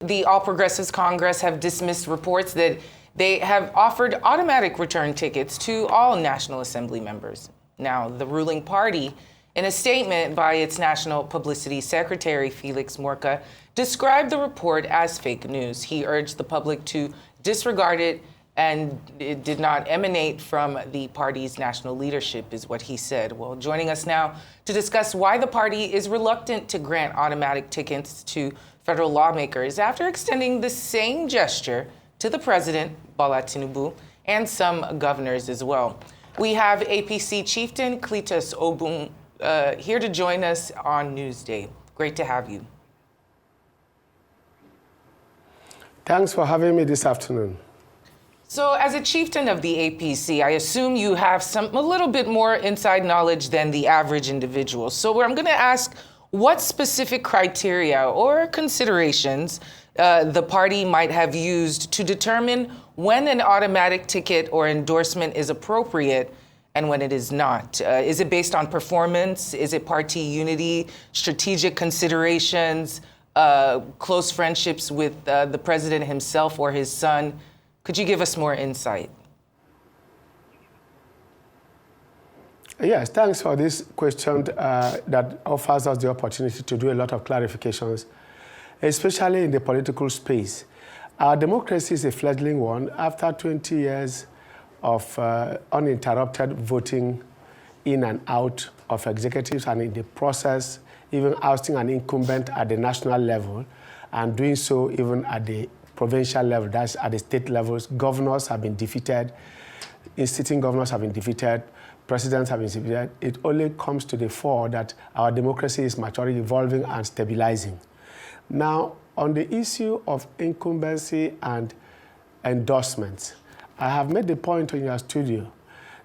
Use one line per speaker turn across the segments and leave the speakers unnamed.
the All Progressives Congress have dismissed reports that they have offered automatic return tickets to all National Assembly members. Now, the ruling party, in a statement by its National Publicity Secretary, Felix Morca, described the report as fake news. He urged the public to disregard it, and it did not emanate from the party's national leadership, is what he said. Well, joining us now to discuss why the party is reluctant to grant automatic tickets to federal lawmakers after extending the same gesture to the president, Bola Tinubu, and some governors as well. We have APC chieftain Cletus Obun here to join us on Newsday. Great to have you.
Thanks for having me this afternoon.
So as a chieftain of the APC, I assume you have a little bit more inside knowledge than the average individual. So I'm going to ask what specific criteria or considerations the party might have used to determine when an automatic ticket or endorsement is appropriate and when it is not. Is it based on performance? Is it party unity, strategic considerations, close friendships with the president himself or his son? Could you give us more insight?
Yes, thanks for this question that offers us the opportunity to do a lot of clarifications, especially in the political space. Our democracy is a fledgling one. After 20 years of uninterrupted voting in and out of executives, and in the process, even ousting an incumbent at the national level, and doing so even at the provincial level, that's at the state levels, governors have been defeated, sitting governors have been defeated, presidents have been defeated. It only comes to the fore that our democracy is maturing, evolving, and stabilizing. Now, on the issue of incumbency and endorsements, I have made the point in your studio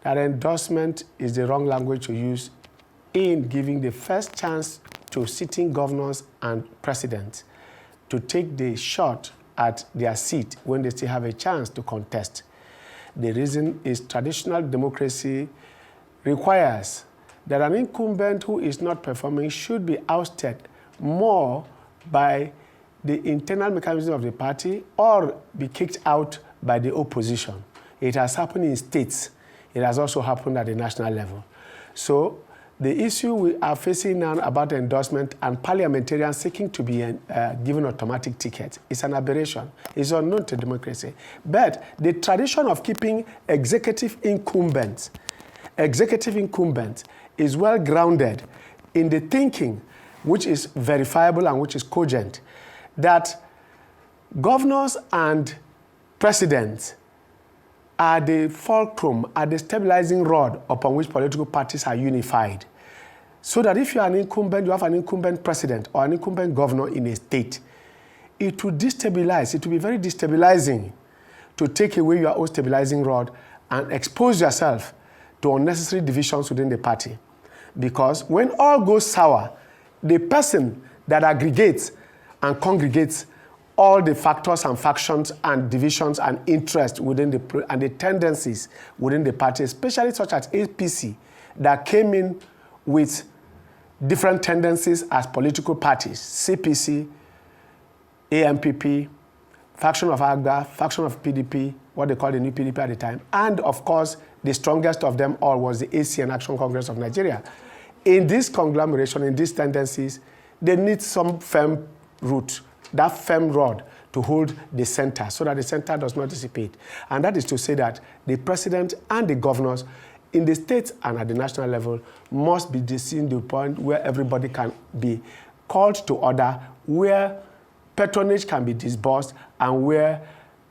that endorsement is the wrong language to use in giving the first chance to sitting governors and presidents to take the shot at their seat when they still have a chance to contest. The reason is traditional democracy requires that an incumbent who is not performing should be ousted more by the internal mechanism of the party or be kicked out by the opposition. It has happened in states. It has also happened at the national level. So the issue we are facing now about endorsement and parliamentarians seeking to be given automatic tickets is an aberration. It's unknown to democracy. But the tradition of keeping executive incumbents is well grounded in the thinking, which is verifiable and which is cogent, that governors and presidents are the fulcrum, are the stabilizing rod upon which political parties are unified. So that if you are an incumbent, you have an incumbent president or an incumbent governor in a state, it will destabilize, it will be very destabilizing to take away your own stabilizing rod and expose yourself to unnecessary divisions within the party. Because when all goes sour, the person that aggregates and congregates all the factors and factions and divisions and interests within and the tendencies within the party, especially such as APC, that came in with different tendencies as political parties, CPC, AMPP, faction of AGBA, faction of PDP, what they called the new PDP at the time, and of course, the strongest of them all was the ACN Action Congress of Nigeria. In this conglomeration, in these tendencies, they need some firm root, that firm rod to hold the center so that the center does not dissipate. And that is to say that the president and the governors in the states and at the national level must be seen to the point where everybody can be called to order, where patronage can be disbursed, and where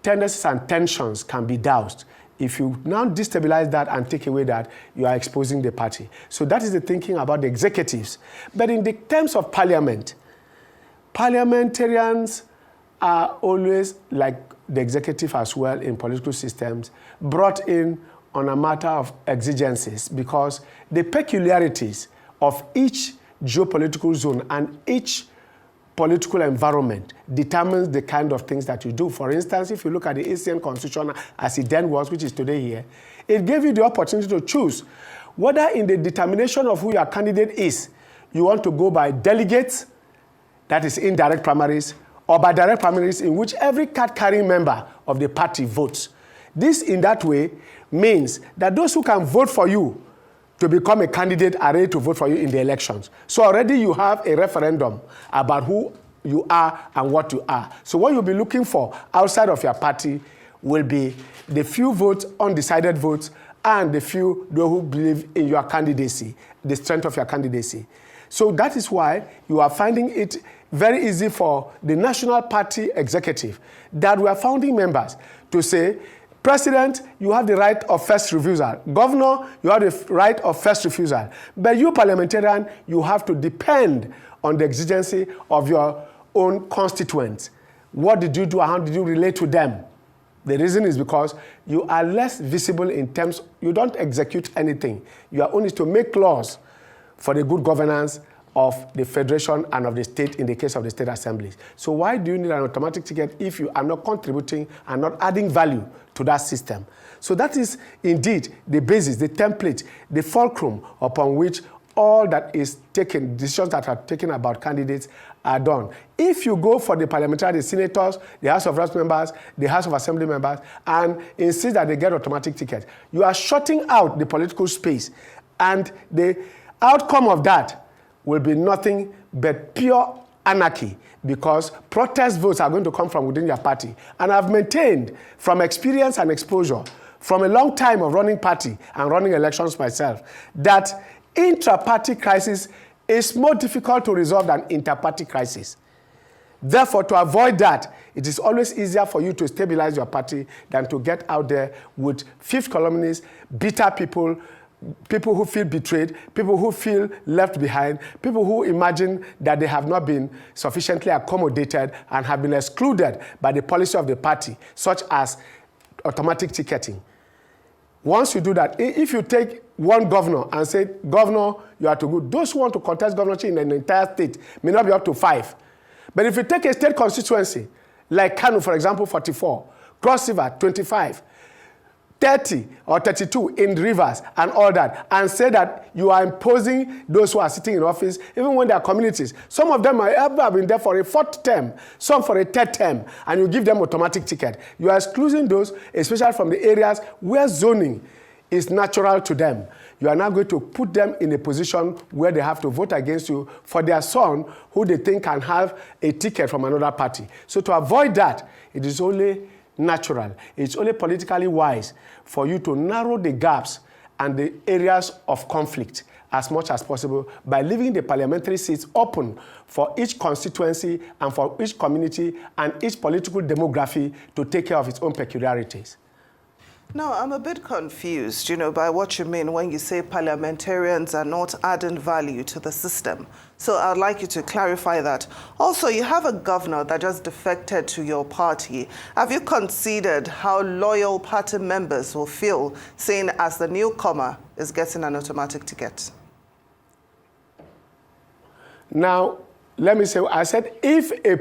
tendencies and tensions can be doused. If you now destabilize that and take away that, you are exposing the party. So that is the thinking about the executives. But in the terms of parliament, parliamentarians are always, like the executive as well in political systems, brought in on a matter of exigencies, because the peculiarities of each geopolitical zone and each political environment determines the kind of things that you do. For instance, if you look at the ASEAN Constitution as it then was, which is today here, it gave you the opportunity to choose whether in the determination of who your candidate is, you want to go by delegates, that is indirect primaries, or by direct primaries in which every card-carrying member of the party votes. This, in that way, means that those who can vote for you to become a candidate are ready to vote for you in the elections. So already you have a referendum about who you are and what you are. So what you'll be looking for outside of your party will be the few votes, undecided votes, and the few those who believe in your candidacy, the strength of your candidacy. So that is why you are finding it very easy for the National Party executive that we are founding members to say, President, you have the right of first refusal. Governor, you have the right of first refusal. But you, parliamentarian, you have to depend on the exigency of your own constituents. What did you do and how did you relate to them? The reason is because you are less visible in terms, you don't execute anything. Your own is to make laws for the good governance of the federation and of the state in the case of the state assemblies. So why do you need an automatic ticket if you are not contributing and not adding value to that system? So that is indeed the basis, the template, the fulcrum upon which all that is taken, decisions that are taken about candidates are done. If you go for the parliamentary, the senators, the House of Reps members, the House of Assembly members, and insist that they get automatic tickets, you are shutting out the political space. And the outcome of that will be nothing but pure anarchy, because protest votes are going to come from within your party. And I've maintained from experience and exposure, from a long time of running party and running elections myself, that intra-party crisis is more difficult to resolve than inter-party crisis. Therefore, to avoid that, it is always easier for you to stabilize your party than to get out there with fifth columnists, bitter people, people who feel betrayed, people who feel left behind, people who imagine that they have not been sufficiently accommodated and have been excluded by the policy of the party, such as automatic ticketing. Once you do that, if you take one governor and say, Governor, you are to go, those who want to contest governorship in an entire state may not be up to 5. But if you take a state constituency, like Kano, for example, 44, Cross River, 25, 30 or 32 in rivers and all that, and say that you are imposing those who are sitting in office, even when they are communities. Some of them have been there for a 4th term, some for a 3rd term, and you give them automatic ticket. You are excluding those, especially from the areas where zoning is natural to them. You are now going to put them in a position where they have to vote against you for their son, who they think can have a ticket from another party. So to avoid that, it is only natural, it's only politically wise for you to narrow the gaps and the areas of conflict as much as possible by leaving the parliamentary seats open for each constituency and for each community and each political demography to take care of its own peculiarities.
No, I'm a bit confused, by what you mean when you say parliamentarians are not adding value to the system. So I'd like you to clarify that. Also, you have a governor that just defected to your party. Have you considered how loyal party members will feel seeing as the newcomer is getting an automatic ticket? Now, let me say, I said if a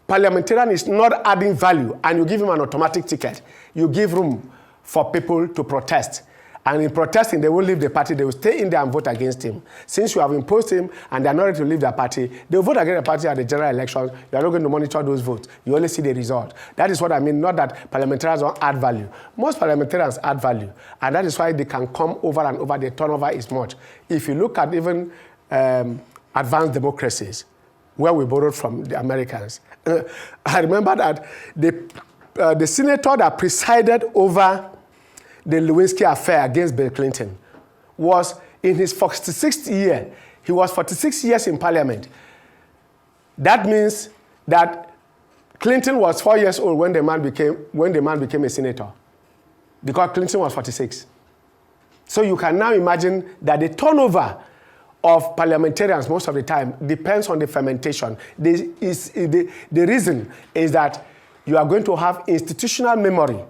parliamentarian is not adding value and you give him an automatic ticket, you give room for people to protest. And in protesting, they won't leave the party. They will stay in there and vote against him. Since you have imposed him and they're not ready to leave their party, they will vote against the party at the general elections. You are not going to monitor those votes. You only see the result. That is what I mean, not that parliamentarians don't add value. Most parliamentarians add value. And that is why they can come over and over. The turnover is much. If you look at even advanced democracies, where we borrowed from the Americans, I remember that the senator that presided over the Lewinsky affair against Bill Clinton was in his 46th year. He was 46 years in parliament. That means that Clinton was 4 years old when the man became a senator, because Clinton was 46. So you can now imagine that the turnover of parliamentarians most of the time depends on the fermentation. The reason is that you are going to have institutional memory,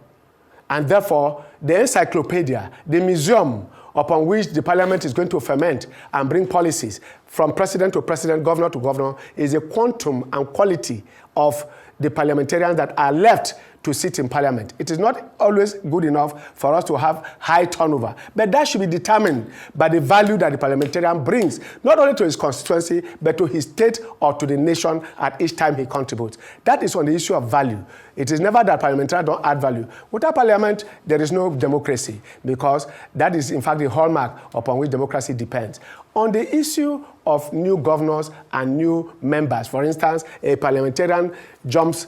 and therefore the encyclopedia, the museum upon which the parliament is going to ferment and bring policies from president to president, governor to governor, is a quantum and quality of the parliamentarians that are left
to sit in parliament. It is not always good enough for us to have high turnover, but that should be determined by the value that the parliamentarian brings, not only to his constituency, but to his state or to the nation at each time he contributes. That is on the issue of value. It is never that parliamentarians don't add value. Without parliament, there is no democracy, because that is, in fact, the hallmark upon which democracy depends. On the issue of new governors and new members, for instance, a parliamentarian jumps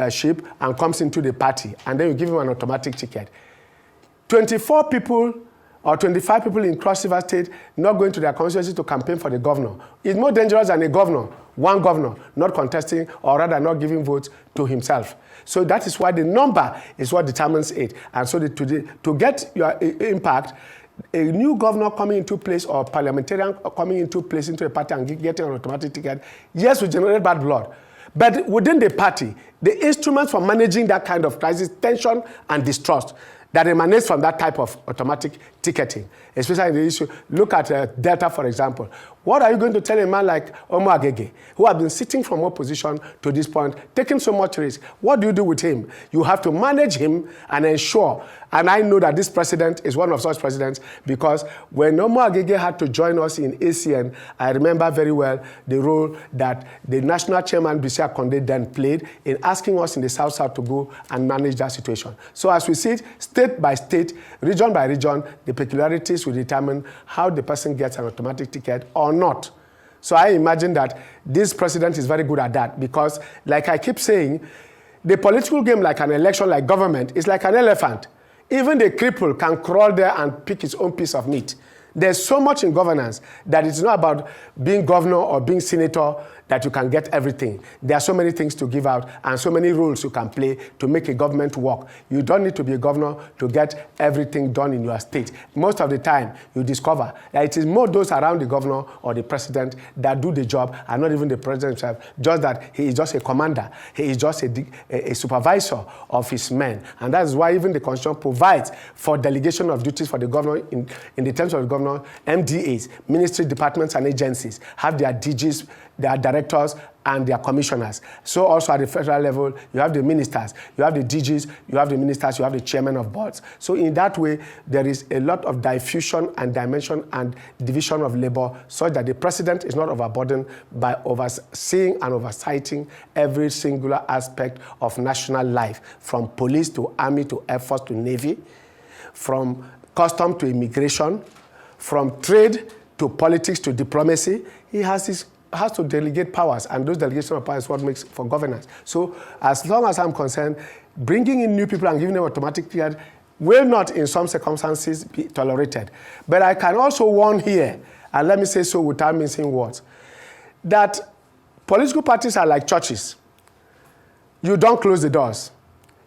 ship and comes into the party, and then you give him an automatic ticket. 24 people or 25 people in Cross River State not going to their constituency to campaign for the governor is more dangerous than a governor, one governor, not contesting, or rather not giving votes to himself. So that is why the number is what determines it. And so to get your impact, a new governor coming into place or parliamentarian coming into place into a party and getting an automatic ticket, yes, we generate bad blood. But within the party, the instruments for managing that kind of crisis, tension and distrust that emanates from that type of automatic ticketing, especially in the issue, look at Delta, for example. What are you going to tell a man like Omo Agege, who has been sitting from opposition to this point, taking so much risk? What do you do with him? You have to manage him and ensure, and I know that this president is one of such presidents, because when Omo Agege had to join us in ACN, I remember very well the role that the national chairman, Bisi Akonde, then played in asking us in the South-South to go and manage that situation. So as we see it, state by state, region by region, the peculiarities will determine how the person gets an automatic ticket or not. So I imagine that this president is very good at that, because, like I keep saying, the political game, like an election, like government, is like an elephant. Even the cripple can crawl there and pick his own piece of meat. There's so much in governance that it's not about being governor or being senator that you can get everything. There are so many things to give out and so many roles you can play to make a government work. You don't need to be a governor to get everything done in your state. Most of the time, you discover that it is more those around the governor or the president that do the job, and not even the president himself, just that he is just a commander. He is just a supervisor of his men. And that's why even the Constitution provides for delegation of duties for the governor in the terms of the governor. MDAs, ministry departments and agencies, have their DGs, their directors, and their commissioners. So also at the federal level, you have the ministers, you have the DGs, you have the ministers, you have the chairman of boards. So in that way, there is a lot of diffusion and dimension and division of labor, such that the president is not overburdened by overseeing and oversighting every singular aspect of national life, from police to army to air force to navy, from custom to immigration, from trade to politics to diplomacy. He has to delegate powers, and those delegation of powers is what makes for governance. So as long as I'm concerned, bringing in new people and giving them automatic ticket will not, in some circumstances, be tolerated. But I can also warn here, and let me say so without mincing words, that political parties are like churches. You don't close the doors.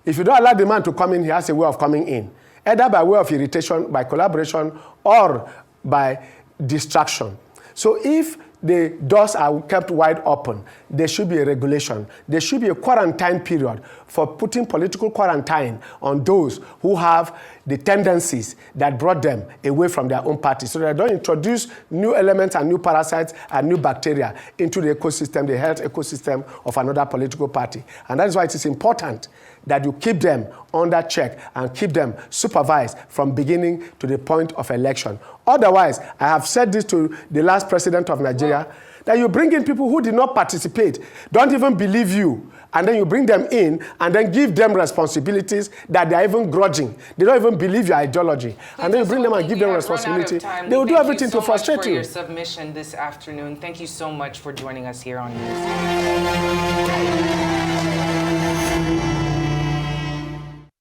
If you don't allow the man to come in, he has a way of coming in, either by way of irritation, by collaboration, or by distraction. So if the doors are kept wide open, there should be a regulation. There should be a quarantine period for putting political quarantine on those who have the tendencies that brought them away from their own party, so that they don't introduce new elements and new parasites and new bacteria into the ecosystem, the health ecosystem of another political party. And that is why it is important that you keep them under check and keep them supervised from beginning to the point of election. Otherwise, I have said this to the last president of Nigeria, that you bring in people who did not participate, don't even believe you, and then you bring them in and then give them responsibilities that they are even grudging. They don't even believe your ideology. And then you bring them and give them responsibility. They will do everything to frustrate you.
Thank you so much for your submission this afternoon. Thank you so much for joining us here on News.